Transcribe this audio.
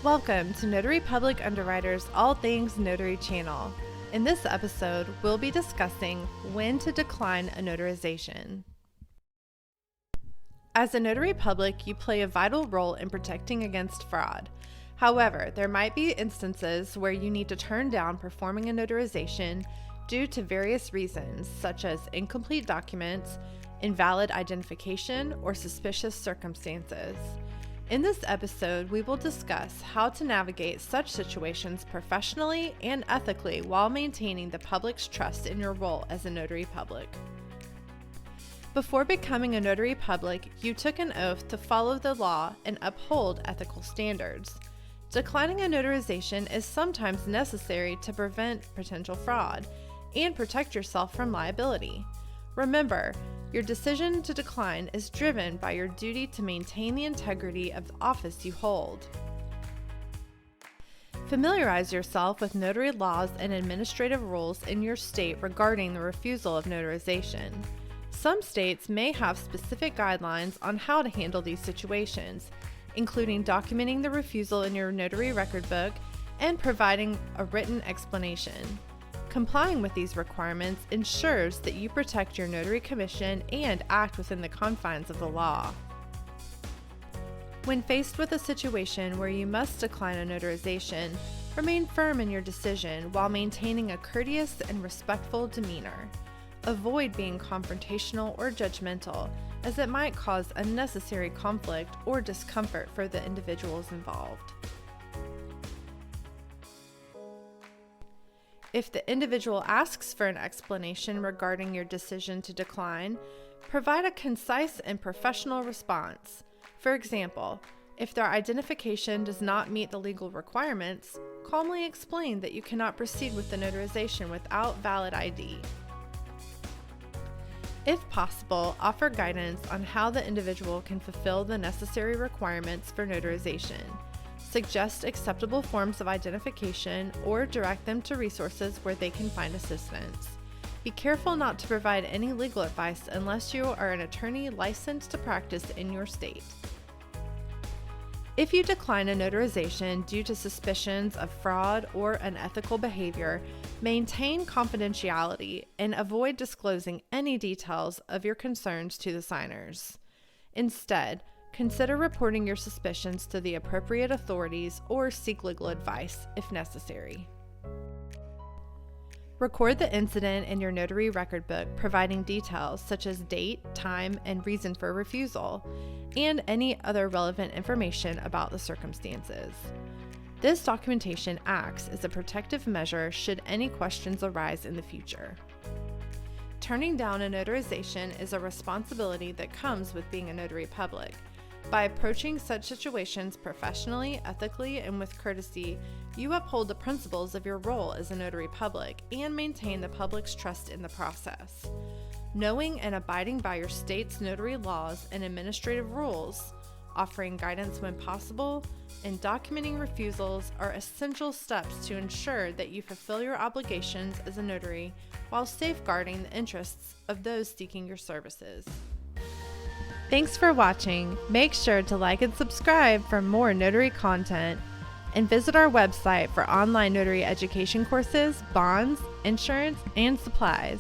Welcome to Notary Public Underwriter's All Things Notary channel. In this episode, we'll be discussing when to decline a notarization. As a notary public, you play a vital role in protecting against fraud. However, there might be instances where you need to turn down performing a notarization due to various reasons, such as incomplete documents, invalid identification, or suspicious circumstances. In this episode, we will discuss how to navigate such situations professionally and ethically while maintaining the public's trust in your role as a notary public. Before becoming a notary public, you took an oath to follow the law and uphold ethical standards. Declining a notarization is sometimes necessary to prevent potential fraud and protect yourself from liability. Remember, your decision to decline is driven by your duty to maintain the integrity of the office you hold. Familiarize yourself with notary laws and administrative rules in your state regarding the refusal of notarization. Some states may have specific guidelines on how to handle these situations, including documenting the refusal in your notary record book and providing a written explanation. Complying with these requirements ensures that you protect your notary commission and act within the confines of the law. When faced with a situation where you must decline a notarization, remain firm in your decision while maintaining a courteous and respectful demeanor. Avoid being confrontational or judgmental, as it might cause unnecessary conflict or discomfort for the individuals involved. If the individual asks for an explanation regarding your decision to decline, provide a concise and professional response. For example, if their identification does not meet the legal requirements, calmly explain that you cannot proceed with the notarization without valid ID. If possible, offer guidance on how the individual can fulfill the necessary requirements for notarization. Suggest acceptable forms of identification or direct them to resources where they can find assistance. Be careful not to provide any legal advice unless you are an attorney licensed to practice in your state. If you decline a notarization due to suspicions of fraud or unethical behavior, maintain confidentiality and avoid disclosing any details of your concerns to the signers. Instead, consider reporting your suspicions to the appropriate authorities or seek legal advice if necessary. Record the incident in your notary record book, providing details such as date, time, and reason for refusal, and any other relevant information about the circumstances. This documentation acts as a protective measure should any questions arise in the future. Turning down a notarization is a responsibility that comes with being a notary public. By approaching such situations professionally, ethically, and with courtesy, you uphold the principles of your role as a notary public and maintain the public's trust in the process. Knowing and abiding by your state's notary laws and administrative rules, offering guidance when possible, and documenting refusals are essential steps to ensure that you fulfill your obligations as a notary while safeguarding the interests of those seeking your services. Thanks for watching. Make sure to like and subscribe for more notary content, and visit our website for online notary education courses, bonds, insurance, and supplies.